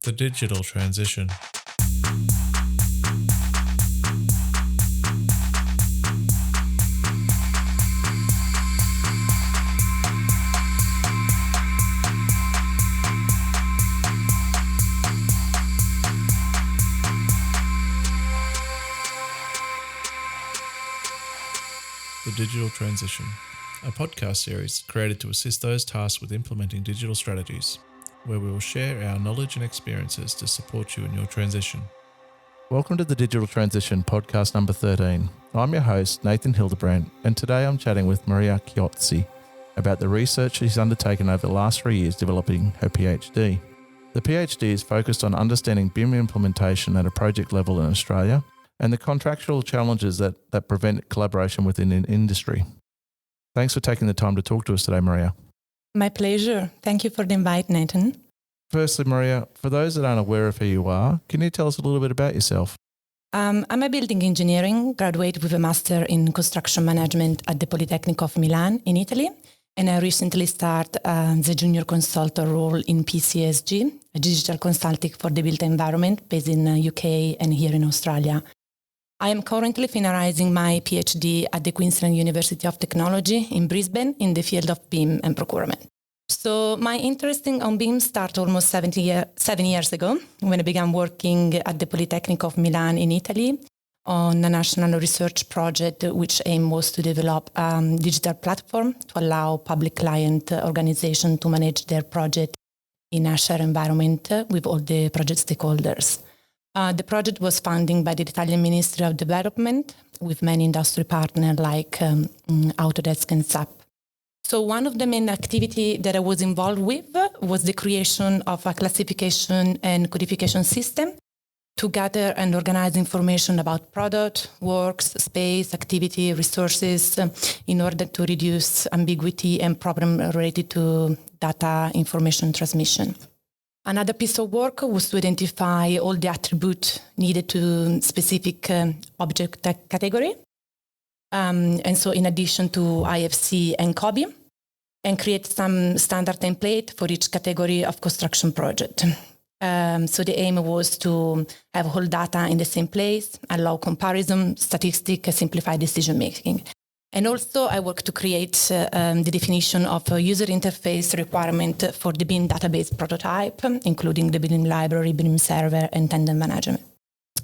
The digital transition. The Digital Transition, a podcast series created to assist those tasked with implementing digital strategies, where we will share our knowledge and experiences to support you in your transition. Welcome to the Digital Transition podcast number 13. I'm your host, Nathan Hildebrandt, and today I'm chatting with Maria Chiozzi about the research she's undertaken over the last 3 years developing her PhD. The PhD is focused on understanding BIM implementation at a project level in Australia and the contractual challenges that prevent collaboration within an industry. Thanks for taking the time to talk to us today, Maria. My pleasure. Thank you for the invite, Nathan. Firstly, Maria, for those that aren't aware of who you are, can you tell us a little bit about yourself? I'm a building engineering graduate with a master in construction management at the Polytechnic of Milan in Italy. And I recently started the junior consultant role in PCSG, a digital consulting for the built environment based in the UK and here in Australia. I am currently finalizing my PhD at the Queensland University of Technology in Brisbane in the field of BIM and procurement. So my interest in BIM started almost 7 years ago when I began working at the Polytechnic of Milan in Italy on a national research project which aim was to develop a digital platform to allow public client organizations to manage their project in a shared environment with all the project stakeholders. The project was funded by the Italian Ministry of Development with many industry partners like Autodesk and SAP. So one of the main activities that I was involved with was the creation of a classification and codification system to gather and organize information about product, works, space, activity, resources in order to reduce ambiguity and problems related to data information transmission. Another piece of work was to identify all the attributes needed to specific object category. And so in addition to IFC and COBie, and create some standard template for each category of construction project. So the aim was to have whole data in the same place, allow comparison, statistics, and simplify decision making. And also I worked to create the definition of a user interface requirement for the BIM database prototype, including the BIM library, BIM server, and tender management.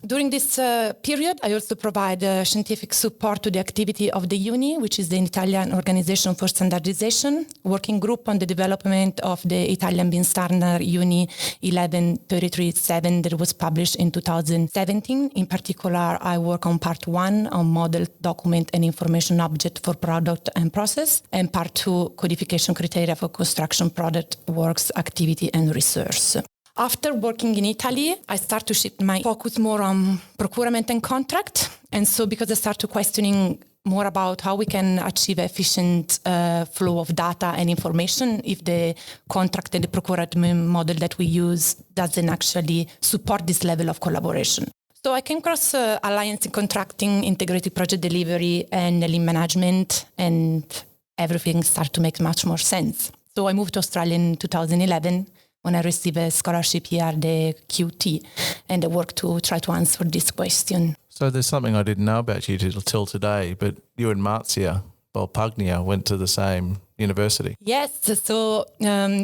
During this period, I also provide scientific support to the activity of the UNI, which is the Italian Organization for Standardization, working group on the development of the Italian BIM standard UNI 11337 that was published in 2017. In particular, I work on part 1 on model, document, and information object for product and process, and part 2 codification criteria for construction product, works, activity, and resource. After working in Italy, I start to shift my focus more on procurement and contract. And so because I start questioning more about how we can achieve efficient flow of data and information if the contract and the procurement model that we use doesn't actually support this level of collaboration. So I came across Alliance in Contracting, Integrated Project Delivery, and Lean Management, and everything started to make much more sense. So I moved to Australia in 2011, when I received a scholarship here at the QT, and I worked to try to answer this question. So there's something I didn't know about you till today, but you and Marzia Bolpagnia went to the same university. Yes, so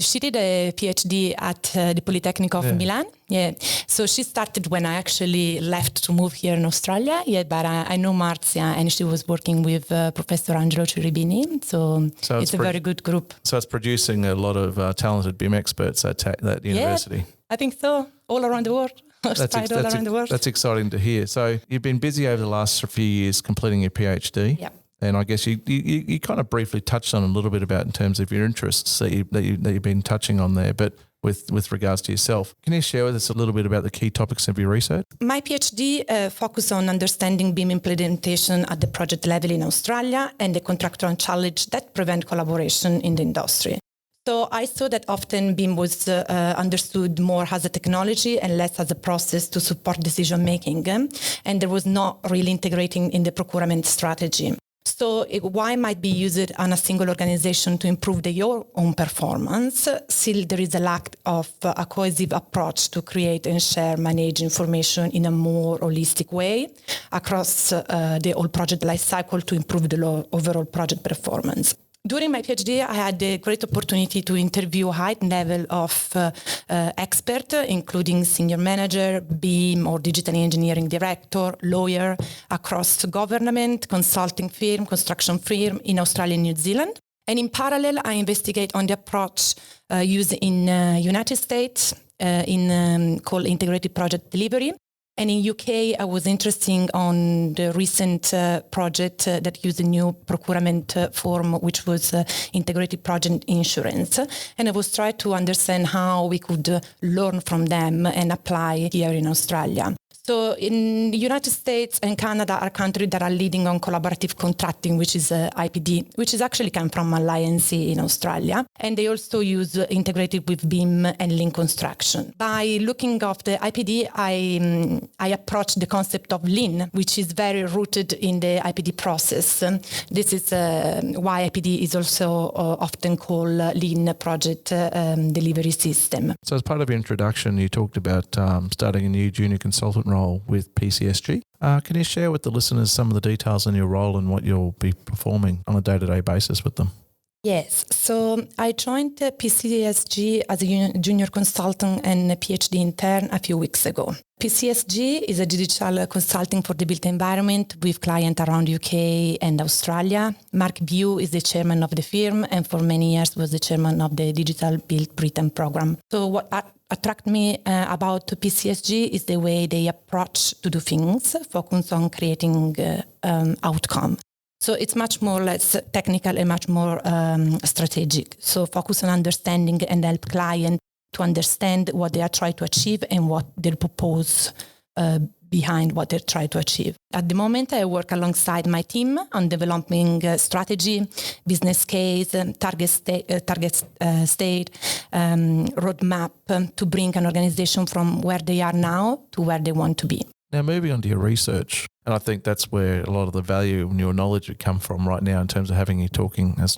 she did a PhD at the Polytechnic of Milan. Yeah, so she started when I actually left to move here in Australia. Yeah, but I know Marzia, and she was working with Professor Angelo Cherubini. So it's a very good group. So it's producing a lot of talented BIM experts at that university. Yeah, I think so. All around the world. That's exciting to hear. So you've been busy over the last few years completing your PhD. Yeah. And I guess you kind of briefly touched on a little bit about in terms of your interests that you've been touching on there, but with regards to yourself, can you share with us a little bit about the key topics of your research? My PhD focused on understanding BIM implementation at the project level in Australia and the contractual challenge that prevent collaboration in the industry. So I saw that often BIM was understood more as a technology and less as a process to support decision making, and there was not really integrating in the procurement strategy. So why might be used on a single organization to improve your own performance? Still, there is a lack of a cohesive approach to create and share, manage information in a more holistic way across the whole project lifecycle to improve the overall project performance. During my PhD, I had the great opportunity to interview a high level of experts, including senior manager, BIM or digital engineering director, lawyer, across government, consulting firm, construction firm in Australia and New Zealand. And in parallel, I investigate on the approach used in United States called integrated project delivery. And in UK, I was interested on the recent project that used a new procurement form, which was integrated project insurance. And I was trying to understand how we could learn from them and apply here in Australia. So in the United States and Canada are countries that are leading on collaborative contracting, which is IPD, which is actually come from Alliance in Australia. And they also use integrated with BIM and Lean construction. By looking at the IPD, I approached the concept of Lean, which is very rooted in the IPD process. This is why IPD is also often called Lean Project Delivery System. So as part of your introduction, you talked about starting a new junior consultant role with PCSG. Can you share with the listeners some of the details on your role and what you'll be performing on a day-to-day basis with them? Yes. So I joined PCSG as a junior consultant and a PhD intern a few weeks ago. PCSG is a digital consulting for the built environment with clients around UK and Australia. Mark Bew is the chairman of the firm and for many years was the chairman of the Digital Built Britain program. So what attracted me about PCSG is the way they approach to do things, focus on creating outcome. So it's much more less technical and much more strategic. So focus on understanding and help clients to understand what they are trying to achieve and what they propose behind what they're trying to achieve. At the moment, I work alongside my team on developing strategy, business case, target state, roadmap to bring an organization from where they are now to where they want to be. Now, moving on to your research, and I think that's where a lot of the value and your knowledge would come from right now in terms of having you talking as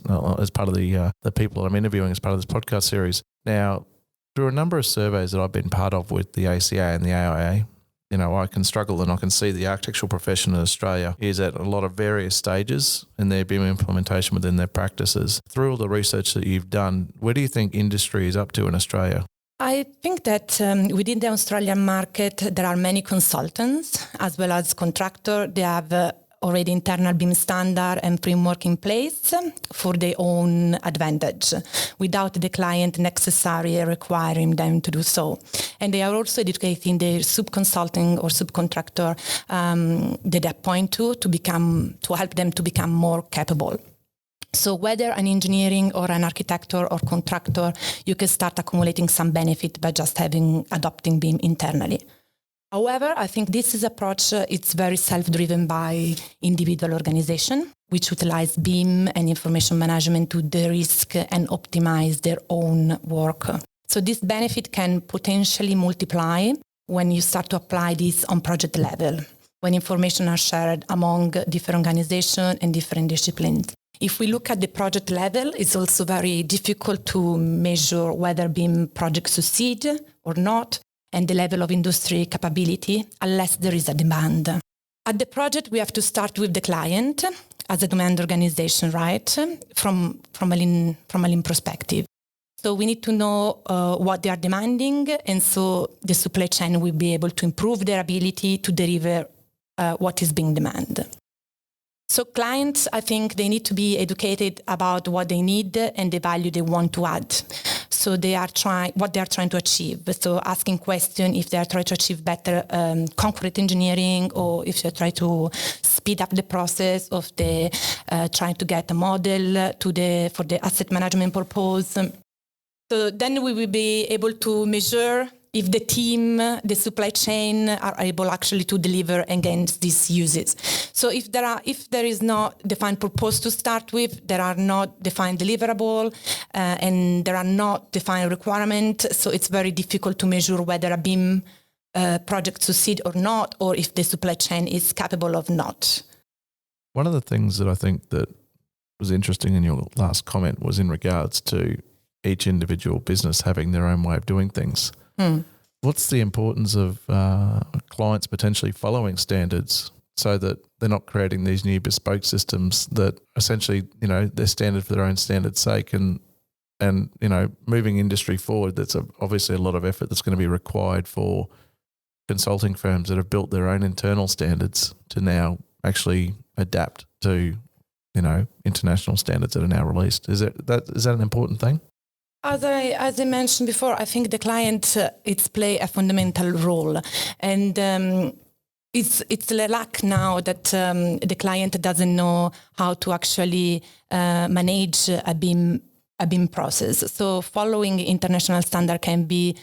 part of the people that I'm interviewing as part of this podcast series. Now, through a number of surveys that I've been part of with the ACA and the AIA, I can struggle and I can see the architectural profession in Australia is at a lot of various stages in their BIM implementation within their practices. Through all the research that you've done, where do you think industry is up to in Australia? I think that within the Australian market, there are many consultants as well as contractors. They have already internal BIM standard and framework in place for their own advantage without the client necessarily requiring them to do so. And they are also educating their sub-consulting or subcontractor that they appoint to help them to become more capable. So whether an engineering or an architect or contractor, you can start accumulating some benefit by just adopting BIM internally. However, I think this is approach, it's very self-driven by individual organization, which utilize BIM and information management to de-risk and optimize their own work. So this benefit can potentially multiply when you start to apply this on project level, when information are shared among different organizations and different disciplines. If we look at the project level, it's also very difficult to measure whether BIM projects succeed or not, and the level of industry capability, unless there is a demand. At the project, we have to start with the client as a demand organization, right? From a lean perspective. So we need to know what they are demanding, and so the supply chain will be able to improve their ability to deliver what is being demanded. So clients, I think they need to be educated about what they need and the value they want to add. So what they are trying to achieve. So asking questions if they are trying to achieve better concrete engineering, or if they try to speed up the process of the trying to get a model for the asset management purpose. So then we will be able to measure if the team, the supply chain are able actually to deliver against these uses. So if there is not defined purpose to start with, there are not defined deliverable, and there are not defined requirements, so it's very difficult to measure whether a BIM project succeed or not, or if the supply chain is capable of not. One of the things that I think that was interesting in your last comment was in regards to each individual business having their own way of doing things. What's the importance of clients potentially following standards so that they're not creating these new bespoke systems that essentially, they're standard for their own standard's sake and moving industry forward, that's obviously a lot of effort that's going to be required for consulting firms that have built their own internal standards to now actually adapt to, international standards that are now released. Is that an important thing? As I mentioned before, I think the client it's play a fundamental role, and it's the lack now that the client doesn't know how to actually manage a BIM process. So following international standard can be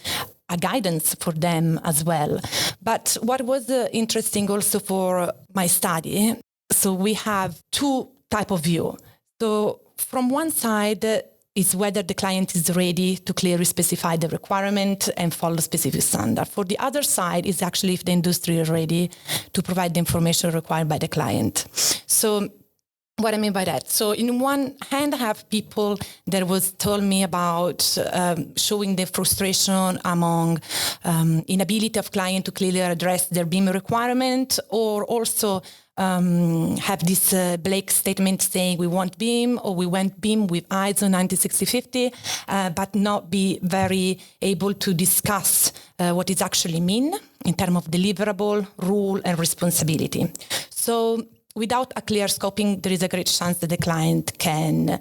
a guidance for them as well. But what was interesting also for my study, so we have two type of view. So from one side is whether the client is ready to clearly specify the requirement and follow specific standard. For the other side is actually if the industry is ready to provide the information required by the client. So what I mean by that? So in one hand, I have people that was told me about showing the frustration among inability of client to clearly address their BIM requirement, or also have this Blake statement saying we want BIM or we want BIM with ISO 906050, but not be very able to discuss what it actually mean in terms of deliverable, rule, and responsibility. So without a clear scoping, there is a great chance that the client can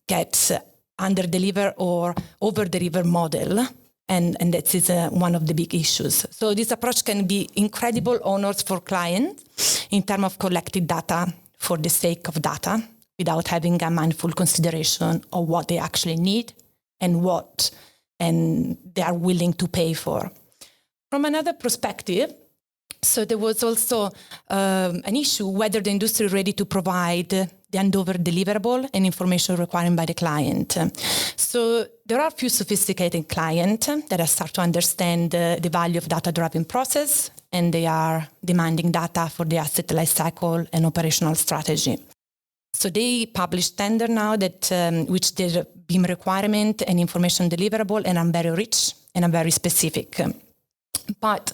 get under-deliver or over-deliver model. And that is one of the big issues. So this approach can be incredible honors for clients in terms of collecting data for the sake of data without having a mindful consideration of what they actually need and what they are willing to pay for. From another perspective, so there was also an issue whether the industry is ready to provide the handover deliverable and information required by the client. So there are a few sophisticated clients that have started to understand the value of data-driven process, and they are demanding data for the asset lifecycle and operational strategy. So they publish tender now that which their BIM requirement and information deliverable and are very rich and are very specific. But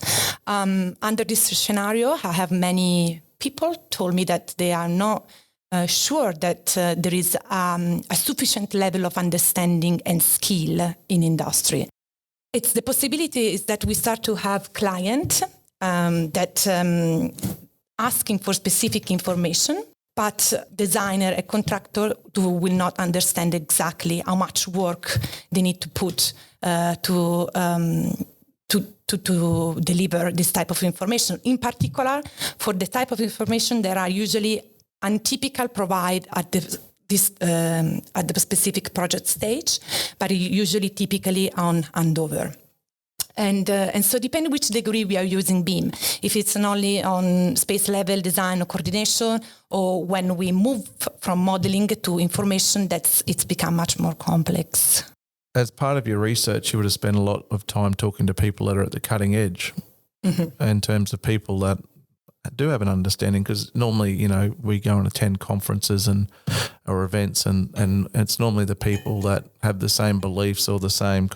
under this scenario, I have many people told me that they are not sure that there is a sufficient level of understanding and skill in industry. It's the possibility is that we start to have clients that asking for specific information, but designer and contractor will not understand exactly how much work they need to put to deliver this type of information. In particular, for the type of information that are usually untypical provide at the specific project stage, but usually typically on handover. And so depending which degree we are using BIM, if it's only on space level design or coordination, or when we move from modeling to information, it's become much more complex. As part of your research, you would have spent a lot of time talking to people that are at the cutting edge in terms of people that do have an understanding, because normally, we go and attend conferences or events and it's normally the people that have the same beliefs or the same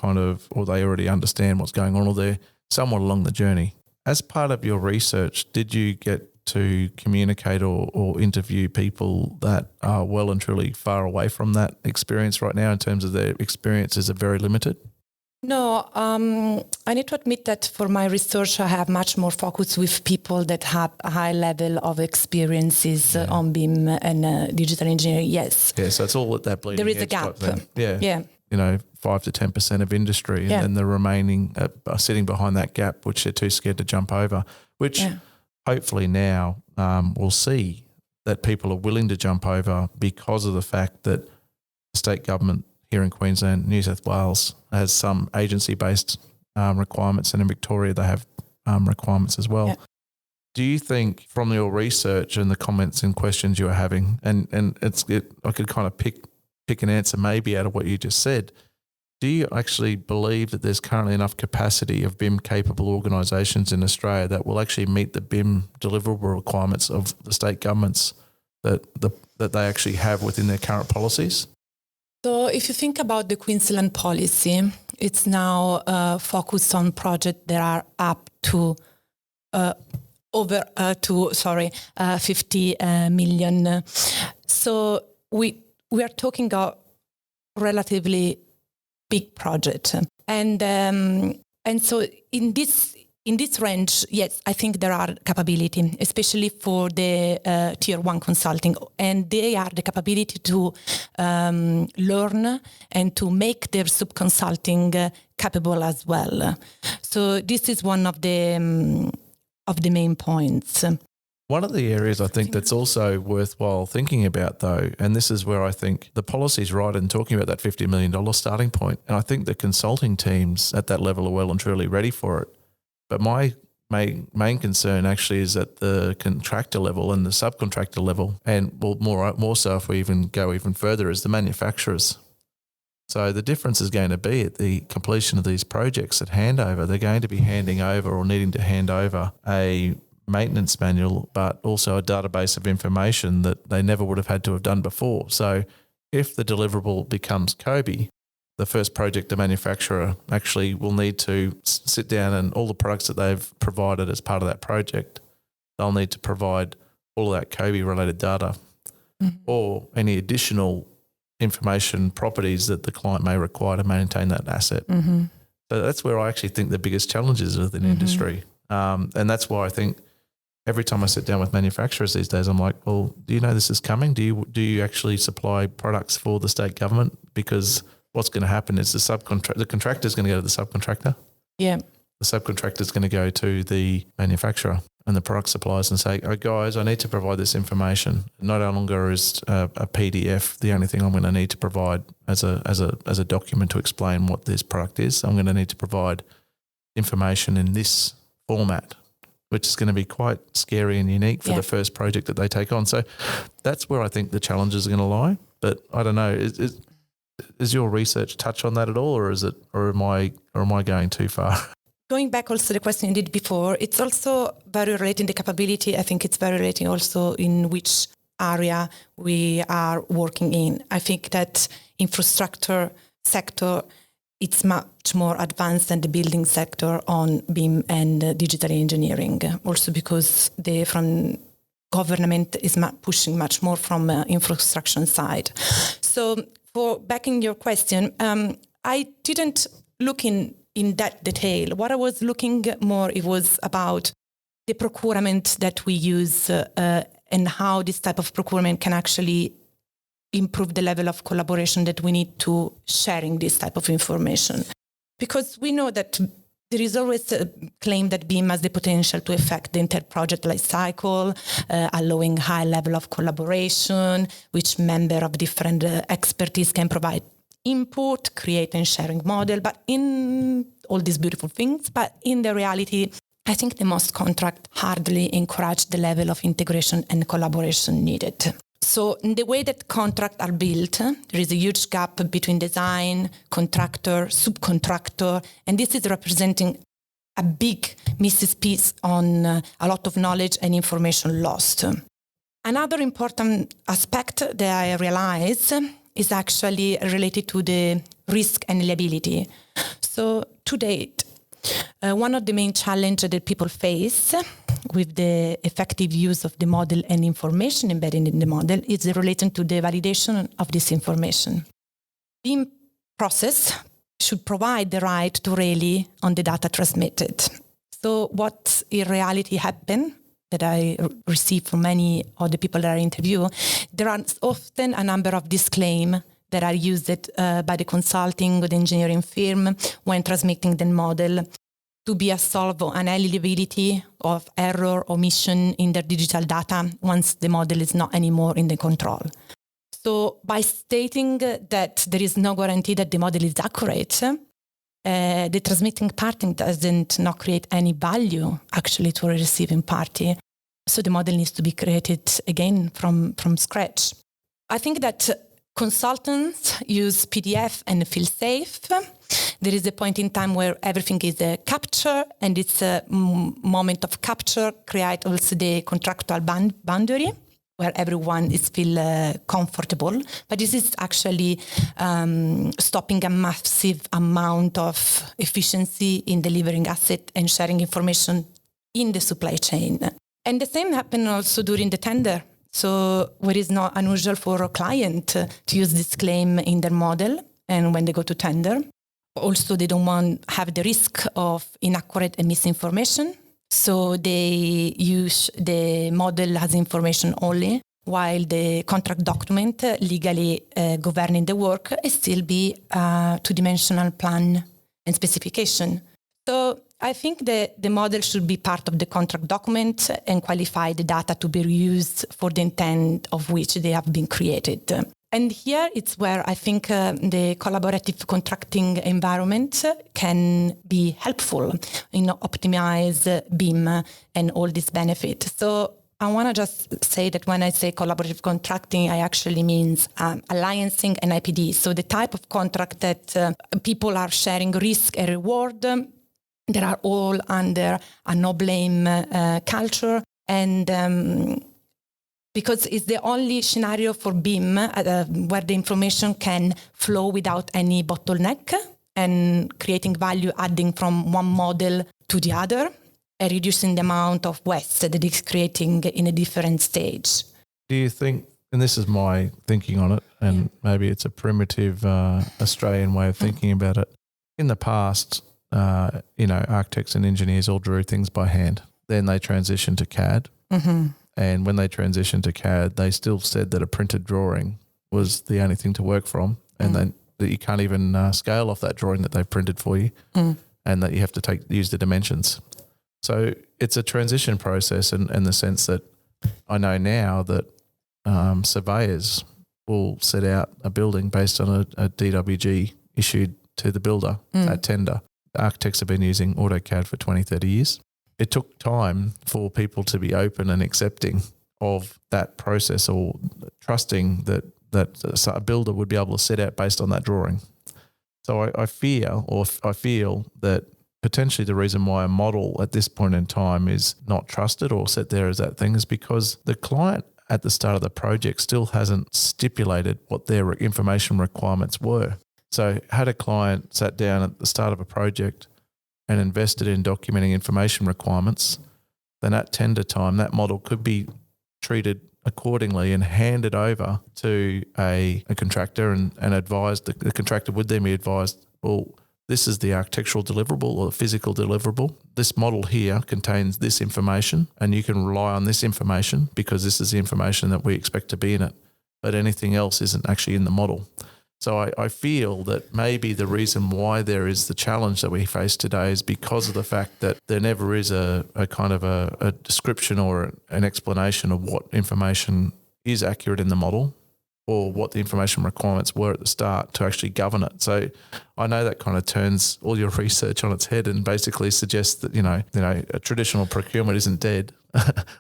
or they already understand what's going on, or they're somewhat along the journey. As part of your research, did you get to communicate or interview people that are well and truly far away from that experience right now in terms of their experiences are very limited? No, I need to admit that for my research, I have much more focus with people that have a high level of experiences on BIM and digital engineering. Yes. Yeah, so it's all at that bleeding edge. There is a gap. Yeah. 5 to 10% of industry, and then the remaining are sitting behind that gap, which they're too scared to jump over, which hopefully now we'll see that people are willing to jump over because of the fact that the state government here in Queensland, New South Wales has some agency-based requirements, and in Victoria they have requirements as well. Yeah. Do you think from your research and the comments and questions you are having, and I could kind of pick an answer maybe out of what you just said, do you actually believe that there's currently enough capacity of BIM-capable organisations in Australia that will actually meet the BIM deliverable requirements of the state governments that they actually have within their current policies? So if you think about the Queensland Policy, it's now focused on projects that are up to 50 million. So we are talking about relatively big project, and so in this range, yes, I think there are capability, especially for the tier one consulting, and they are the capability to learn and to make their sub-consulting capable as well. So this is one of the main points. One of the areas I think that's also worthwhile thinking about, though, and this is where I think the policy is right in talking about that $50 million starting point, and I think the consulting teams at that level are well and truly ready for it. But my main concern actually is at the contractor level and the subcontractor level, and more so if we even go even further, is the manufacturers. So the difference is going to be at the completion of these projects at handover, they're going to be handing over or needing to hand over a maintenance manual, but also a database of information that they never would have had to have done before. So if the deliverable becomes COBie, the first project the manufacturer actually will need to sit down, and all the products that they've provided as part of that project, they'll need to provide all of that COBie related data or any additional information properties that the client may require to maintain that asset. So that's where I actually think the biggest challenge is within industry. And that's why I think every time I sit down with manufacturers these days, I'm like, well, do you know this is coming? Do you actually supply products for the state government? Because what's going to happen is the contractor is going to go to the subcontractor. Yeah. The subcontractor is going to go to the manufacturer and the product suppliers and say, oh, guys, I need to provide this information. No longer is a PDF the only thing I'm going to need to provide as a document to explain what this product is. I'm going to need to provide information in this format, which is going to be quite scary and unique for the first project that they take on. So that's where I think the challenges are going to lie. But I don't know, is your research touch on that at all, or am I going too far? Going back also to the question you did before, it's also very relating the capability. I think it's very relating also in which area we are working in. I think that infrastructure sector, it's much more advanced than the building sector on BIM and digital engineering. Also because from government is pushing much more from infrastructure side. So for backing your question, I didn't look in that detail. What I was looking more, it was about the procurement that we use and how this type of procurement can actually improve the level of collaboration that we need to sharing this type of information. Because we know that there is always a claim that BIM has the potential to affect the entire project life cycle, allowing high level of collaboration, which member of different expertise can provide input, create and sharing model, but in all these beautiful things. But in the reality, I think the most contract hardly encourage the level of integration and collaboration needed. So in the way that contracts are built, there is a huge gap between design, contractor, subcontractor, and this is representing a big missing piece on a lot of knowledge and information lost. Another important aspect that I realize is actually related to the risk and liability. So to date, one of the main challenges that people face with the effective use of the model and information embedded in the model is related to the validation of this information. BIM process should provide the right to rely on the data transmitted. So what in reality happened, that I receive from many of the people that I interview, there are often a number of disclaimers that are used by the consulting or the engineering firm when transmitting the model to be a solve an eligibility of error or omission in their digital data once the model is not anymore in the control. So by stating that there is no guarantee that the model is accurate, the transmitting party doesn't not create any value actually to a receiving party. So the model needs to be created again from scratch. I think that consultants use PDF and feel safe. There is a point in time where everything is a capture, and it's a moment of capture create also the contractual boundary where everyone is feel comfortable. But this is actually stopping a massive amount of efficiency in delivering asset and sharing information in the supply chain. And the same happened also during the tender. So what is not unusual for a client to use this claim in their model, and when they go to tender. Also, they don't want to have the risk of inaccurate and misinformation. So they use the model as information only, while the contract document legally governing the work is still be a two-dimensional plan and specification. So I think the model should be part of the contract document and qualify the data to be used for the intent of which they have been created. And here it's where I think the collaborative contracting environment can be helpful in optimize BIM and all these benefits. So I want to just say that when I say collaborative contracting, I actually means alliancing and IPD. So the type of contract that people are sharing risk and reward. They are all under a no-blame culture, and because it's the only scenario for BIM where the information can flow without any bottleneck and creating value adding from one model to the other and reducing the amount of waste that it's creating in a different stage. Do you think, and this is my thinking on it, and maybe it's a primitive Australian way of thinking about it, in the past, architects and engineers all drew things by hand. Then they transitioned to CAD. Mm-hmm. And when they transitioned to CAD, they still said that a printed drawing was the only thing to work from, and then that you can't even scale off that drawing that they've printed for you, and that you have to use the dimensions. So it's a transition process in the sense that I know now that surveyors will set out a building based on a DWG issued to the builder at tender. Architects have been using AutoCAD for 20, 30 years. It took time for people to be open and accepting of that process, or trusting that a builder would be able to set out based on that drawing. So I feel that potentially the reason why a model at this point in time is not trusted or set there as that thing is because the client at the start of the project still hasn't stipulated what their information requirements were. So had a client sat down at the start of a project and invested in documenting information requirements, then at tender time, that model could be treated accordingly and handed over to a contractor and advised, the contractor would then be advised, well, this is the architectural deliverable or the physical deliverable. This model here contains this information, and you can rely on this information because this is the information that we expect to be in it. But anything else isn't actually in the model. So I feel that maybe the reason why there is the challenge that we face today is because of the fact that there never is a kind of a description or an explanation of what information is accurate in the model or what the information requirements were at the start to actually govern it. So I know that kind of turns all your research on its head and basically suggests that, a traditional procurement isn't dead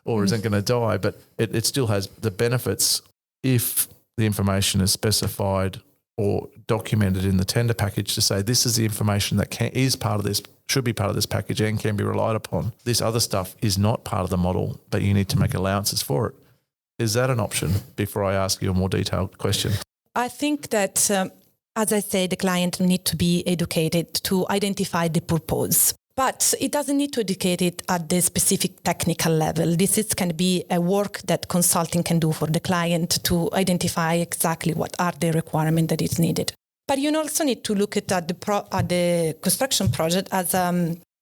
or isn't going to die, but it still has the benefits if the information is specified or documented in the tender package to say this is the information that is part of this, should be part of this package and can be relied upon. This other stuff is not part of the model, but you need to make allowances for it. Is that an option before I ask you a more detailed question? I think that, as I say, the client need to be educated to identify the purpose. But it doesn't need to educate it at the specific technical level. This can be a work that consulting can do for the client to identify exactly what are the requirements that is needed. But you also need to look at the construction project as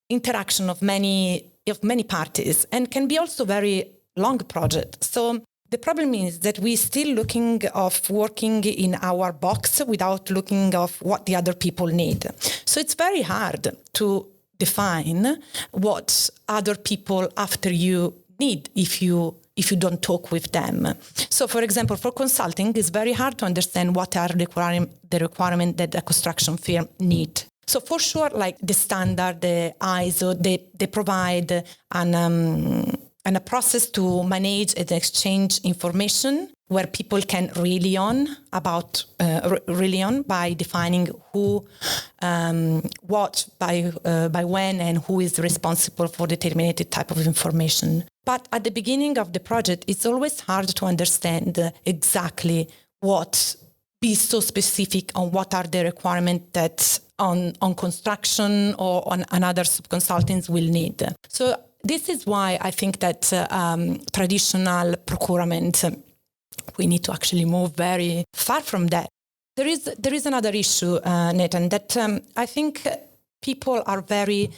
interaction of many parties, and can be also very long project. So the problem is that we're still looking of working in our box without looking of what the other people need. So it's very hard to define what other people after you need if you don't talk with them. So, for example, for consulting, it's very hard to understand what are the requirements that a construction firm need. So, for sure, like the standard, the ISO, they provide and a process to manage and exchange information where people can rely on by defining who, what, by when, and who is responsible for determined type of information. But at the beginning of the project, it's always hard to understand exactly what, be so specific on what are the requirements that on construction or on another subconsultants will need. So this is why I think that traditional procurement, we need to actually move very far from that. There is another issue, Nathan, that I think people are very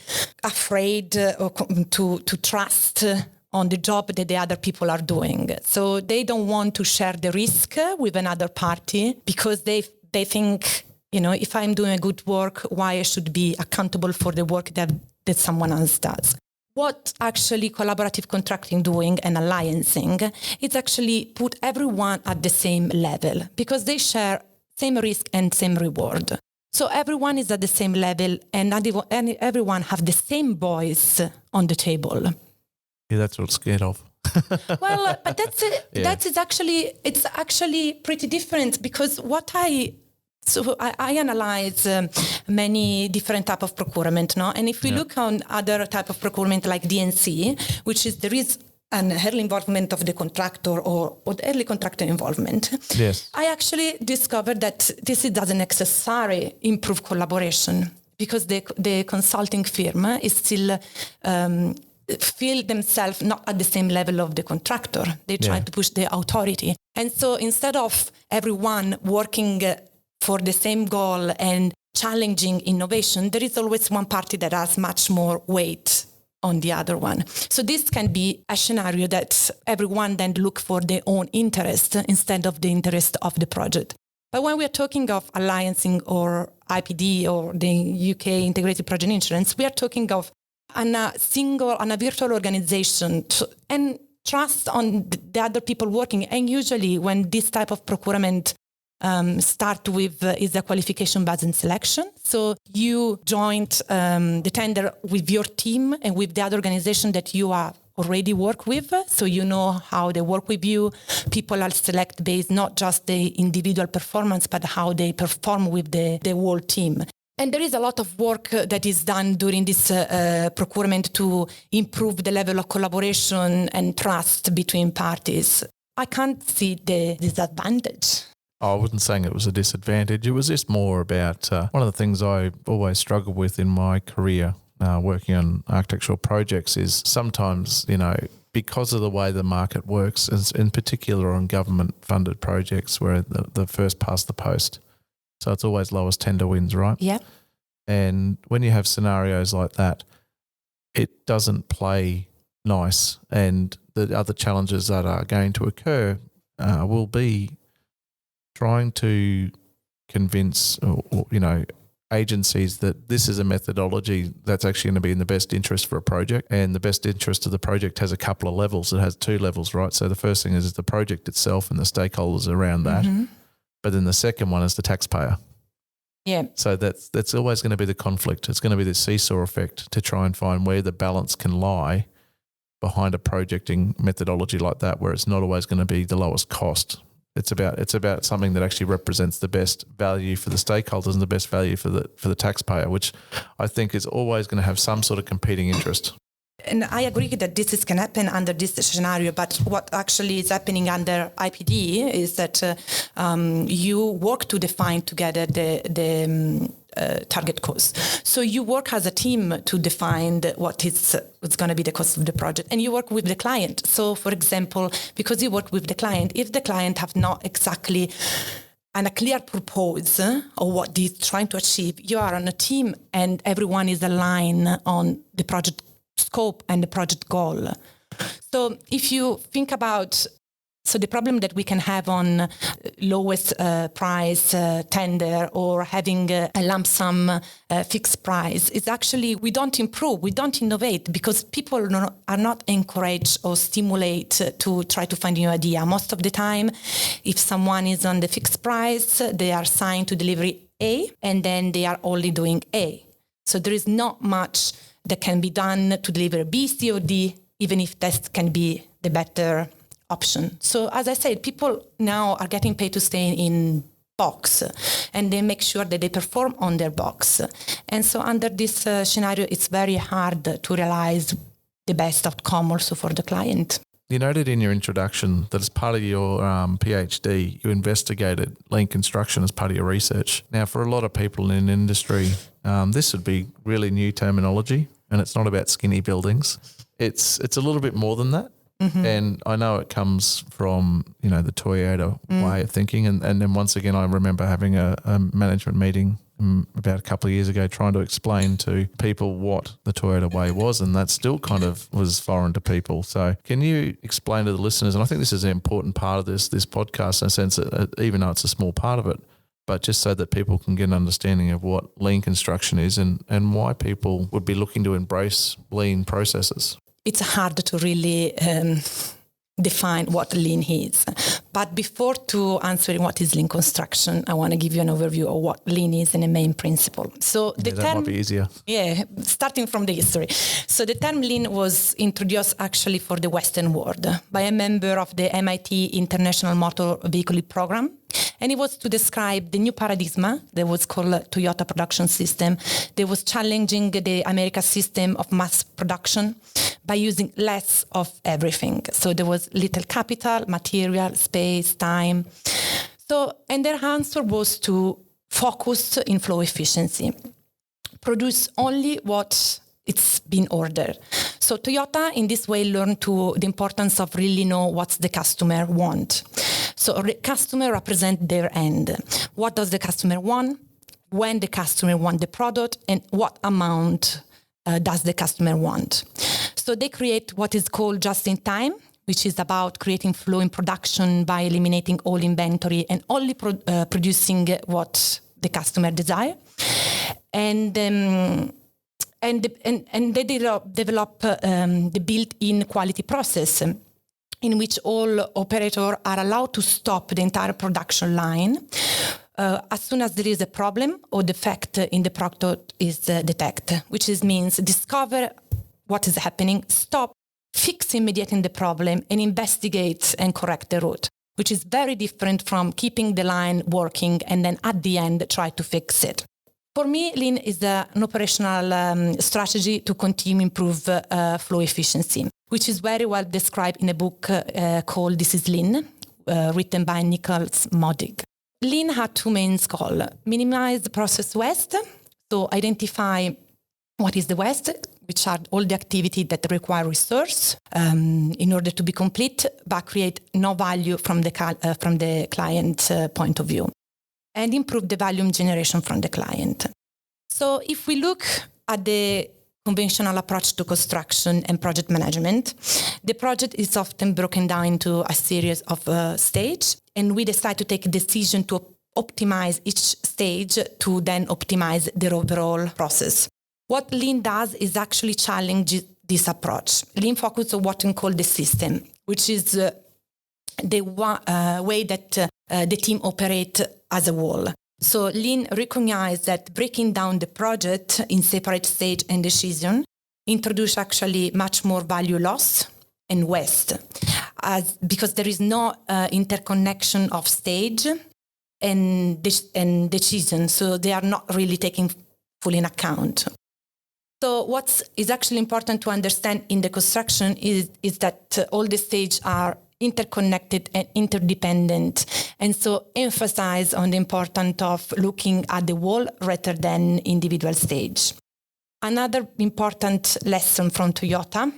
afraid to trust on the job that the other people are doing. So they don't want to share the risk with another party because they think, if I'm doing a good work, why I should be accountable for the work that someone else does. What actually collaborative contracting doing and alliancing is actually put everyone at the same level because they share same risk and same reward. So everyone is at the same level and everyone have the same voice on the table. Yeah, that's what I'm scared of. Well, but that's it. Yeah. It's actually pretty different because I analyze many different type of procurement, no? And if we look on other type of procurement like DNC, which is there is an early involvement of the contractor or the early contractor involvement. Yes. I actually discovered that this doesn't necessarily improve collaboration because the consulting firm is still feel themselves not at the same level of the contractor. They try to push the authority. And so instead of everyone working for the same goal and challenging innovation, there is always one party that has much more weight on the other one. So this can be a scenario that everyone then look for their own interest instead of the interest of the project. But when we're talking of alliancing or IPD or the UK Integrated Project Insurance, we are talking of on a virtual organization and trust on the other people working. And usually when this type of procurement start with is a qualification based on selection. So you joined the tender with your team and with the other organization that you are already work with. So you know how they work with you. People are select based not just the individual performance, but how they perform with the whole team. And there is a lot of work that is done during this procurement to improve the level of collaboration and trust between parties. I can't see the disadvantage. I wasn't saying it was a disadvantage. It was just more about one of the things I always struggled with in my career working on architectural projects is sometimes, because of the way the market works, in particular on government-funded projects where the first past the post. So it's always lowest tender wins, right? Yeah. And when you have scenarios like that, it doesn't play nice. And the other challenges that are going to occur will be trying to convince, agencies that this is a methodology that's actually going to be in the best interest for a project. And the best interest of the project has a couple of levels. It has two levels, right? So the first thing is the project itself and the stakeholders around that. Mm-hmm. But then the second one is the taxpayer. Yeah. So that's always going to be the conflict. It's going to be the seesaw effect to try and find where the balance can lie behind a projecting methodology like that, where it's not always going to be the lowest cost. It's about something that actually represents the best value for the stakeholders and the best value for the taxpayer, which I think is always going to have some sort of competing interest. And I agree that this can happen under this scenario, but what actually is happening under IPD is that you work to define together the target cost. So you work as a team to define what's going to be the cost of the project, and you work with the client. So, for example, because you work with the client, if the client have not exactly a clear purpose of what he's trying to achieve, you are on a team and everyone is aligned on the project scope and the project goal. So if you think about the problem that we can have on lowest price tender or having a lump sum fixed price is actually we don't improve, we don't innovate because people are not encouraged or stimulated to try to find a new idea. Most of the time, if someone is on the fixed price, they are assigned to delivery A and then they are only doing A. So there is not much that can be done to deliver B, C, or D even if that can be the better option. So as I said, people now are getting paid to stay in box, and they make sure that they perform on their box. And so under this scenario, it's very hard to realize the best outcome also for the client. You noted in your introduction that as part of your PhD, you investigated lean construction as part of your research. Now, for a lot of people in industry, this would be really new terminology, and it's not about skinny buildings. It's a little bit more than that. Mm-hmm. And I know it comes from, the Toyota way of thinking. And then once again, I remember having a management meeting about a couple of years ago trying to explain to people what the Toyota way was, and that still kind of was foreign to people. So can you explain to the listeners, and I think this is an important part of this podcast in a sense that even though it's a small part of it, but just so that people can get an understanding of what lean construction is and why people would be looking to embrace lean processes. It's hard to really define what lean is. But before to answering what is lean construction, I want to give you an overview of what lean is in a main principle. So the that might be easier. Yeah, starting from the history. So the term lean was introduced actually for the Western world by a member of the MIT International Motor Vehicle Program. And it was to describe the new paradigm that was called Toyota production system. That was challenging the American system of mass production by using less of everything. So there was little capital, material, space, time. So, and their answer was to focus in flow efficiency. Produce only what it's been ordered. So Toyota in this way learned the importance of really know what the customer want. So the customer represent their end. What does the customer want? When the customer want the product, and what amount does the customer want? So they create what is called just-in-time, which is about creating flow in production by eliminating all inventory and only producing what the customer desire. And they develop the built-in quality process in which all operators are allowed to stop the entire production line as soon as there is a problem or defect in the product is detected, which means discover what is happening, stop, fix immediately the problem, and investigate and correct the root, which is very different from keeping the line working and then at the end try to fix it. For me, lean is an operational strategy to continue improve flow efficiency, which is very well described in a book called This is Lean, written by Nicholas Modig. Lean had two main goals: minimize the process waste, so identify what is the waste, which are all the activity that require resource in order to be complete, but create no value from the client point of view, and improve the volume generation from the client. So if we look at the conventional approach to construction and project management, the project is often broken down into a series of stages, and we decide to take a decision to optimize each stage to then optimize the overall process. What Lean does is actually challenge this approach. Lean focuses on what we call the system, which is the way that the team operates as a whole. So Lean recognizes that breaking down the project in separate stage and decision introduce actually much more value loss and waste, because there is no interconnection of stage and decision, so they are not really taken fully in account. So what is actually important to understand in the construction is that all the stages are interconnected and interdependent, and so emphasize on the importance of looking at the whole rather than individual stage. Another important lesson from Toyota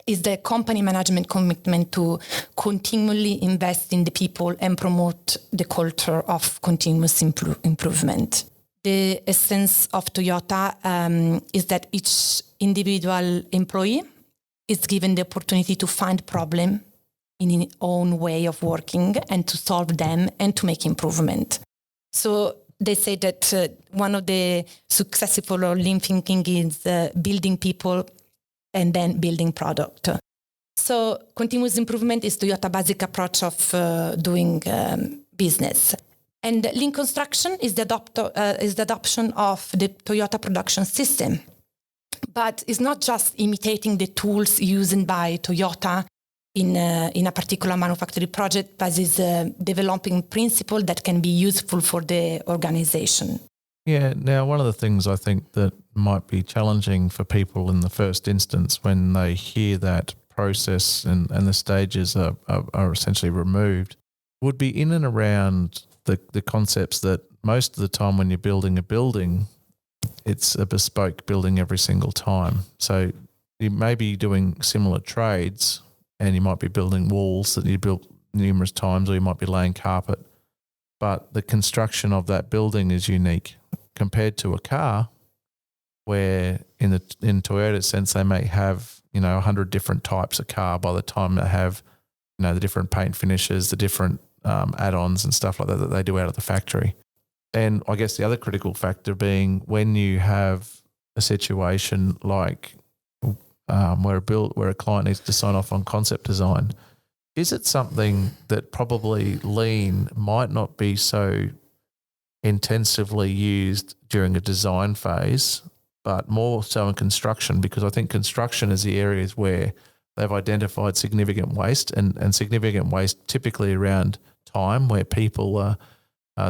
is the company management commitment to continually invest in the people and promote the culture of continuous improvement. The essence of Toyota is that each individual employee is given the opportunity to find problem in his own way of working and to solve them and to make improvement. So they say that one of the successful lean thinking is building people and then building product. So continuous improvement is Toyota's basic approach of doing business. And lean construction is the adoption of the Toyota production system But it's not just imitating the tools used by Toyota in a particular manufacturing project, but it's developing principles that can be useful for the organization. Yeah, now one of the things I think that might be challenging for people in the first instance when they hear that process and the stages are essentially removed would be in and around the concepts that most of the time when you're building a building, it's a bespoke building every single time. So you may be doing similar trades and you might be building walls that you built numerous times, or you might be laying carpet, but the construction of that building is unique compared to a car where in Toyota's sense, they may have, 100 different types of car by the time they have, the different paint finishes, the different add-ons and stuff like that they do out of the factory. And I guess the other critical factor being when you have a situation like where a client needs to sign off on concept design, is it something that probably lean might not be so intensively used during a design phase, but more so in construction? Because I think construction is the areas where they've identified significant waste and significant waste typically around time, where people are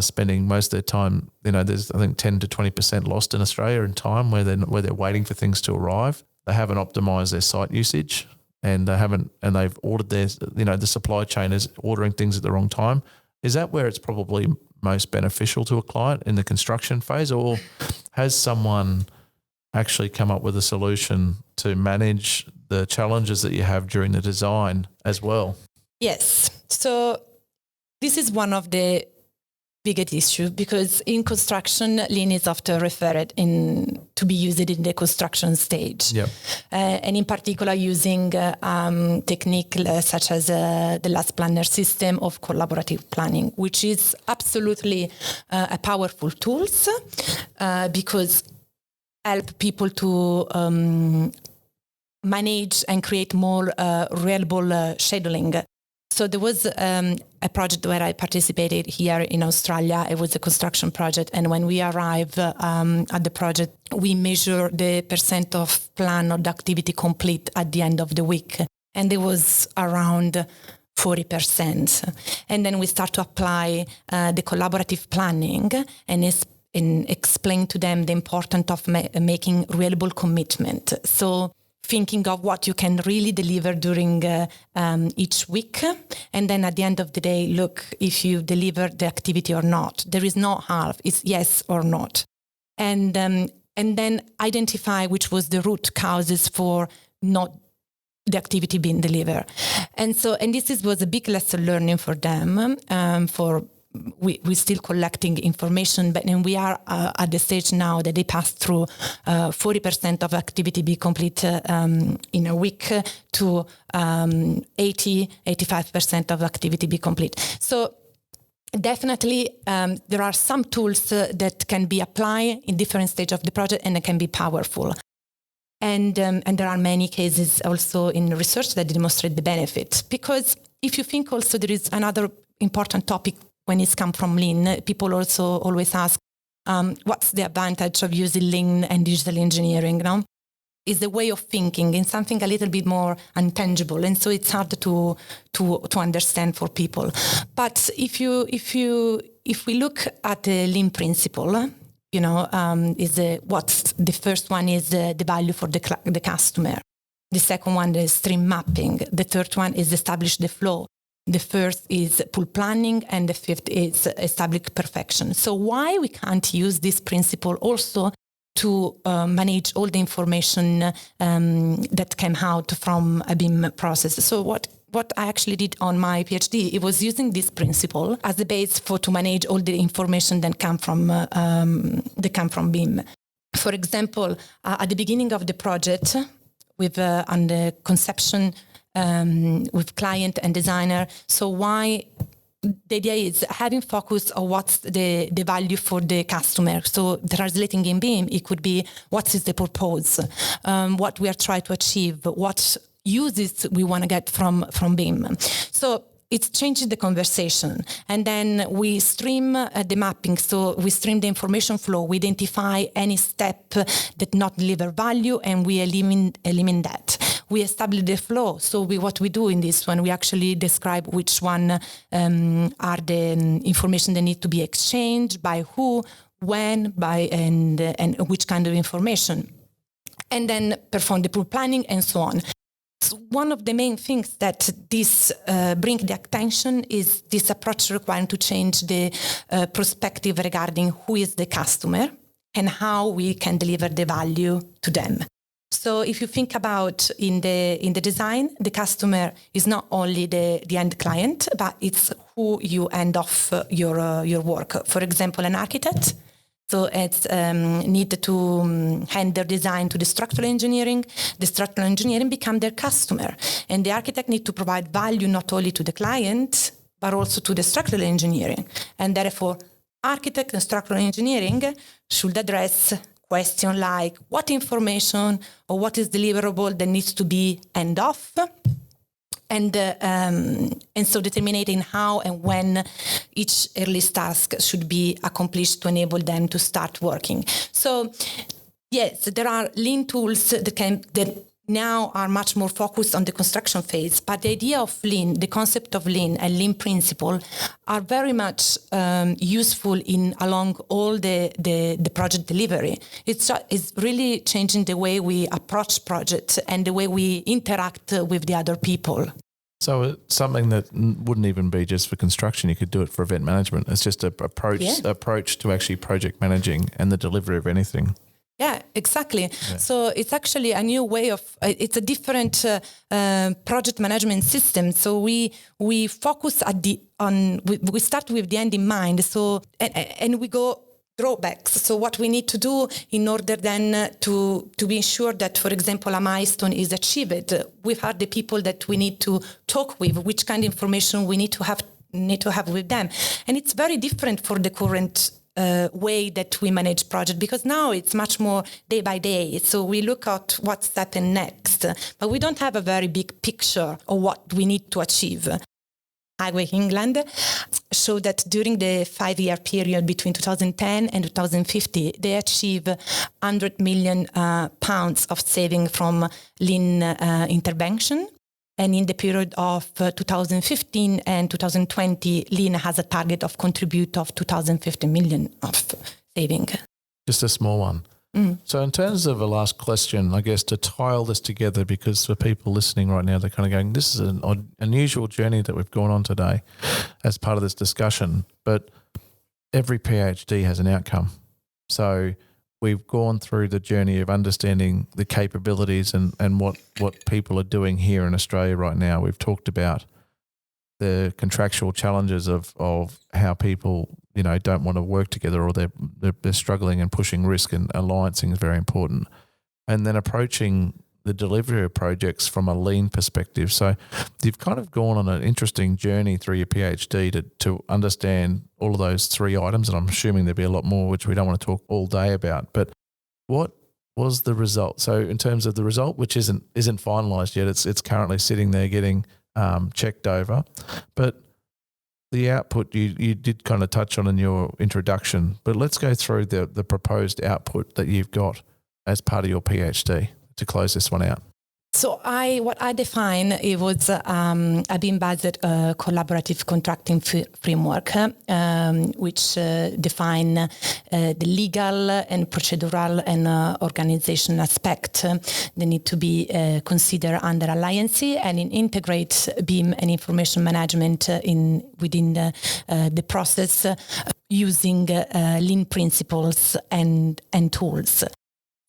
spending most of their time, there's I think 10 to 20% lost in Australia in time where they're waiting for things to arrive. They haven't optimized their site usage and they've ordered the supply chain is ordering things at the wrong time. Is that where it's probably most beneficial to a client in the construction phase, or has someone actually come up with a solution to manage the challenges that you have during the design as well? Yes. So this is one of the biggest issues because in construction, lean is often referred to be used in the construction stage. Yep. And in particular using technique such as the last planner system of collaborative planning, which is absolutely a powerful tool because help people to manage and create more reliable scheduling. So there was a project where I participated here in Australia. It was a construction project. And when we arrived at the project, we measured the percent of plan or the activity complete at the end of the week. And it was around 40%. And then we start to apply the collaborative planning and explain to them the importance of making reliable commitment. So thinking of what you can really deliver during each week. And then at the end of the day, look, if you deliver the activity or not. There is no half, it's yes or not. And then identify which was the root causes for not the activity being delivered. And this was a big lesson learning for them, we're still collecting information, but we are at the stage now that they pass through 40% of activity be complete in a week to 85% of activity be complete. So definitely there are some tools that can be applied in different stages of the project and it can be powerful. And there are many cases also in research that demonstrate the benefit. Because if you think also there is another important topic when it's come from lean, people also always ask, what's the advantage of using lean and digital engineering? No? It's the way of thinking in something a little bit more intangible, and so it's hard to understand for people. But if we look at the lean principle, what's the first one is the value for the customer. The second one is stream mapping. The third one is establish the flow. The first is pool planning, and the fifth is establish perfection. So why we can't use this principle also to manage all the information that came out from a BIM process? So what I actually did on my PhD, it was using this principle as a base to manage all the information that come from BIM. For example, at the beginning of the project, with on the conception. With client and designer. So why the idea is having focus on what's the value for the customer. So translating in BIM, it could be what is the purpose, what we are trying to achieve, what uses we want to get from BIM. So it changes the conversation. And then we stream the mapping. So we stream the information flow. We identify any step that not deliver value, and we eliminate that. We establish the flow. So what we do in this one, we actually describe which one are the information that need to be exchanged, by who, when, by and which kind of information. And then perform the pool planning and so on. One of the main things that this bring the attention is this approach requiring to change the perspective regarding who is the customer and how we can deliver the value to them. So if you think about in the design, the customer is not only the end client, but it's who you end off your work. For example, an architect. So it's need to hand their design to the structural engineering. The structural engineering become their customer. And the architect need to provide value not only to the client, but also to the structural engineering. And therefore, architect and structural engineering should address questions like what information or what is deliverable that needs to be end off. And so determining how and when each early task should be accomplished to enable them to start working. So yes, there are lean tools that now are much more focused on the construction phase, but the idea of lean, the concept of lean and lean principle are very much useful along all the project delivery. It's really changing the way we approach projects and the way we interact with the other people. So it's something that wouldn't even be just for construction. You could do it for event management. It's just an approach to actually project managing and the delivery of anything. Yeah, exactly. Yeah. So it's actually a new way of, it's a different project management system. So we focus we start with the end in mind. So, and we go drawbacks. So what we need to do in order then to be sure that, for example, a milestone is achieved, we are the people that we need to talk with, which kind of information we need to have with them. And it's very different for the current way that we manage project, because now it's much more day by day. So we look at what's happened next, but we don't have a very big picture of what we need to achieve. Highway England showed that during the 5-year period between 2010 and 2050, they achieved £100 million of saving from lean intervention. And in the period of 2015 and 2020, lean has a target of contribute of 2,050 million of saving. Just a small one. So in terms of a last question, I guess to tie all this together, because for people listening right now, they're kind of going, this is an unusual journey that we've gone on today as part of this discussion, but every PhD has an outcome. So we've gone through the journey of understanding the capabilities and what people are doing here in Australia right now. We've talked about the contractual challenges of how people, don't want to work together, or they're struggling and pushing risk, and alliancing is very important. And then approaching the delivery of projects from a lean perspective. So you've kind of gone on an interesting journey through your PhD to understand all of those three items, and I'm assuming there'll be a lot more which we don't want to talk all day about. But what was the result? So in terms of the result, which isn't finalised yet, it's currently sitting there getting checked over, but the output you did kind of touch on in your introduction, but let's go through the proposed output that you've got as part of your PhD to close this one out. So what I define, it was a BIM-based collaborative contracting framework, which define the legal and procedural and organizational aspect that need to be considered under alliance, and integrate BIM and information management within the process using lean principles and tools.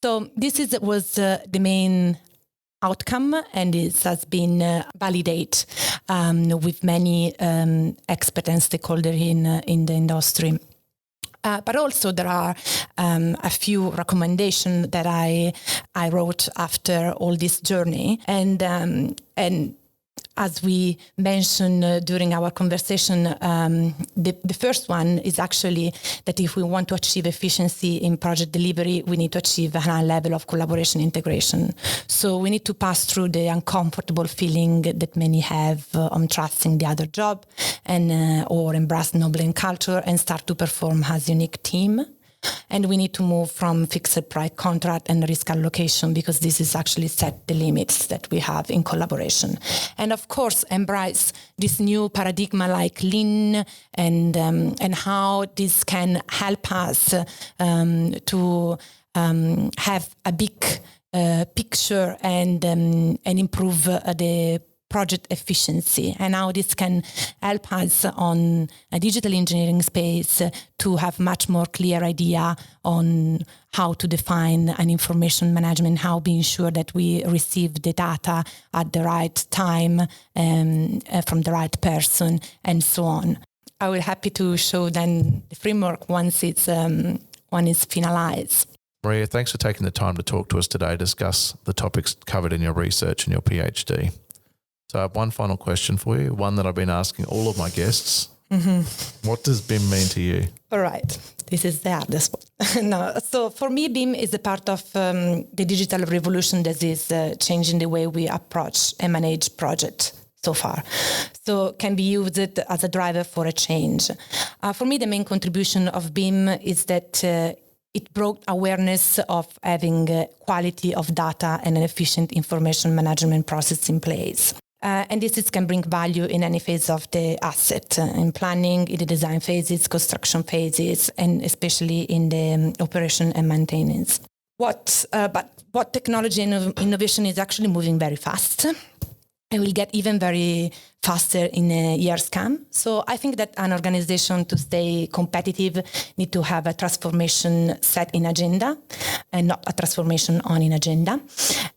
So this was the main outcome, and it has been validated with many experts and stakeholders in the industry. But also there are a few recommendations that I wrote after all this journey, and As we mentioned during our conversation, the first one is actually that if we want to achieve efficiency in project delivery, we need to achieve a high level of collaboration integration. So we need to pass through the uncomfortable feeling that many have on trusting the other job and or embrace noble culture and start to perform as a unique team. And we need to move from fixed price contract and risk allocation, because this is actually set the limits that we have in collaboration. And of course, embrace this new paradigm like lean and how this can help us to have a big picture and improve the project efficiency, and how this can help us on a digital engineering space to have much more clear idea on how to define an information management, how being sure that we receive the data at the right time from the right person, and so on. I will happy to show then the framework once it's one is finalized. Maria, thanks for taking the time to talk to us today, discuss the topics covered in your research and your PhD. So I have one final question for you, one that I've been asking all of my guests. Mm-hmm. What does BIM mean to you? All right. This is the hardest one. No. So for me, BIM is a part of the digital revolution that is changing the way we approach and manage projects so far. So can be used as a driver for a change. For me, the main contribution of BIM is that it brought awareness of having quality of data and an efficient information management process in place. And this can bring value in any phase of the asset, in planning, in the design phases, construction phases, and especially in the operation and maintenance. But what technology and innovation is actually moving very fast. It will get even very faster in years come. So I think that an organization to stay competitive need to have a transformation set in agenda and not a transformation on in agenda,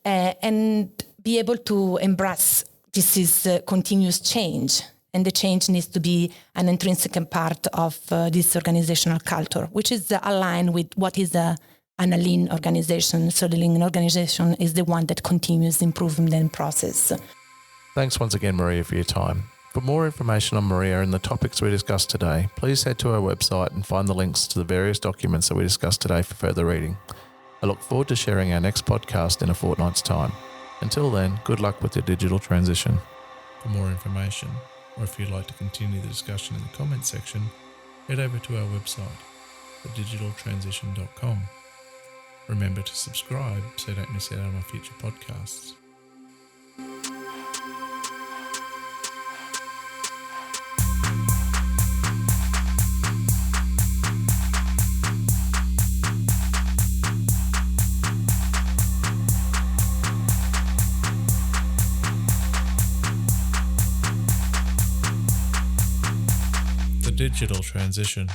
and be able to embrace this is continuous change. And the change needs to be an intrinsic part of this organizational culture, which is aligned with what is a lean organization. So the lean organization is the one that continues the improvement process. Thanks once again, Maria, for your time. For more information on Maria and the topics we discussed today, please head to our website and find the links to the various documents that we discussed today for further reading. I look forward to sharing our next podcast in a fortnight's time. Until then, good luck with your digital transition. For more information, or if you'd like to continue the discussion in the comments section, head over to our website, thedigitaltransition.com. Remember to subscribe so you don't miss out on our future podcasts. Digital transition.